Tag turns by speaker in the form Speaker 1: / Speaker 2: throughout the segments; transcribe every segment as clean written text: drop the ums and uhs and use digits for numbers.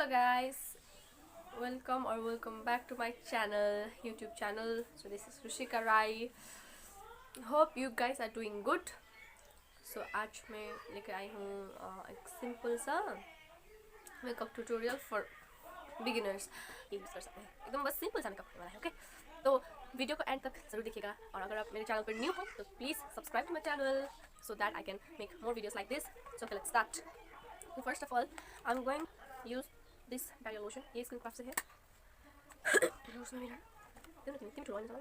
Speaker 1: guys, welcome back to my YouTube channel. So this is Rushika Rai. Hope you guys are doing good. So आज मैं लेकर आई हूँ एक simple सा makeup tutorial for beginners. ये use कर सकते हैं, एकदम बस सिंपल सा मेकअप वाला है। ओके, तो वीडियो को एंड तक ज़रूर देखिएगा, और अगर आप मेरे चैनल पर न्यू हो तो please subscribe to my channel so that I can make more videos like this. So okay, let's start. So first of all, I'm going to use this Vedio lotion. ये skin craft से है। उसमें मेरा तीन छुड़वाने चला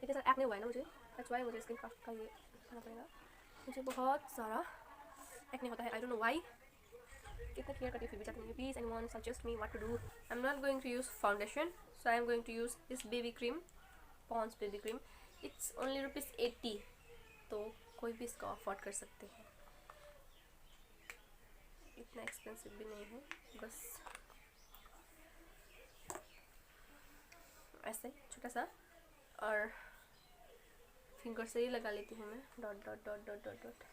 Speaker 1: इतने सारा acne हुआ है ना मुझे, that's why मुझे स्किन क्राफ्ट का ये करना पड़ेगा। मुझे बहुत सारा एक्ने होता है, I don't know why. कितना क्लियर करके फिर भी जाती नहीं। Please anyone suggest me what to do. I'm not going to use foundation, so I'm going to use this baby cream, Pond's baby cream. It's only ₹80, तो कोई भी इसको अफोर्ड कर सकते हैं, इतना एक्सपेंसिव भी नहीं है। बस ऐसे छोटा सा और फिंगर से ही लगा लेती हूँ मैं, dot dot dot dot dot dot.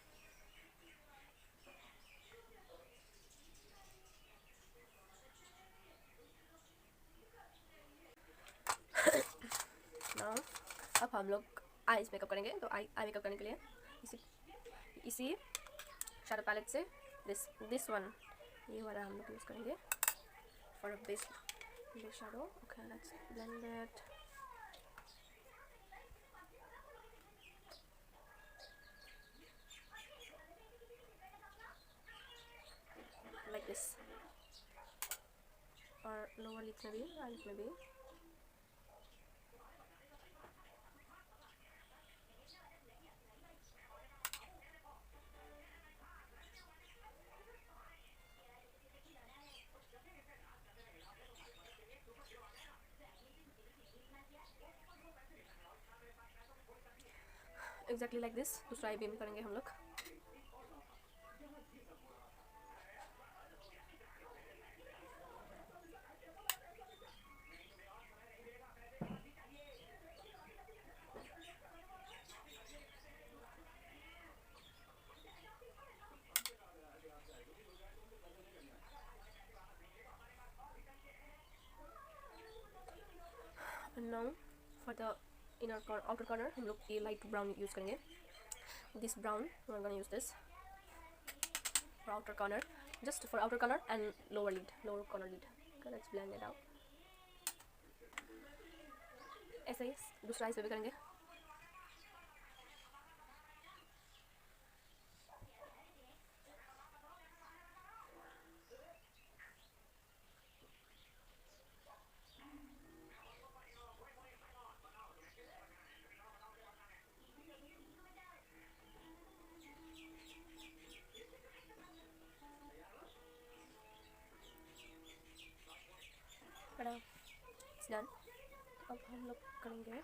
Speaker 1: Now अब हम लोग आईज मेकअप करेंगे। तो आई मेकअप करने के लिए इसी शैडो पैलेट से दिस वन, ये वाला हम लोग यूज़ करेंगे for base shadow. Okay, let's blend that. Like this, और लोअर लिप्स में भी, आईज में भी। एग्जैक्टली लाइक दिस दूसरा आई भी करेंगे हम लोग। Now for the outer corner हम लोग ये लाइट ब्राउन यूज़ करेंगे। This brown we are gonna use this for outer corner, just for outer corner and lower corner lid. Let's blend it out. ऐसे ही दूसरा आइज पे भी करेंगे। It's done. अब हम लोग करेंगे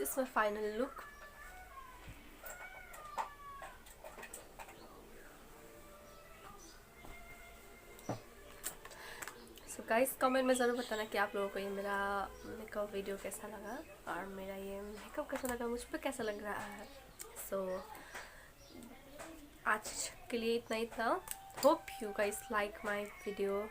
Speaker 1: is my final look. So guys comment में ज़रूर बताना कि आप लोगों को ये मेरा मेकअप वीडियो कैसा लगा और मेरा ये मेकअप कैसा लगा, मुझ पर कैसा लग रहा है. सो आज के लिए इतना. Hope you guys like my video.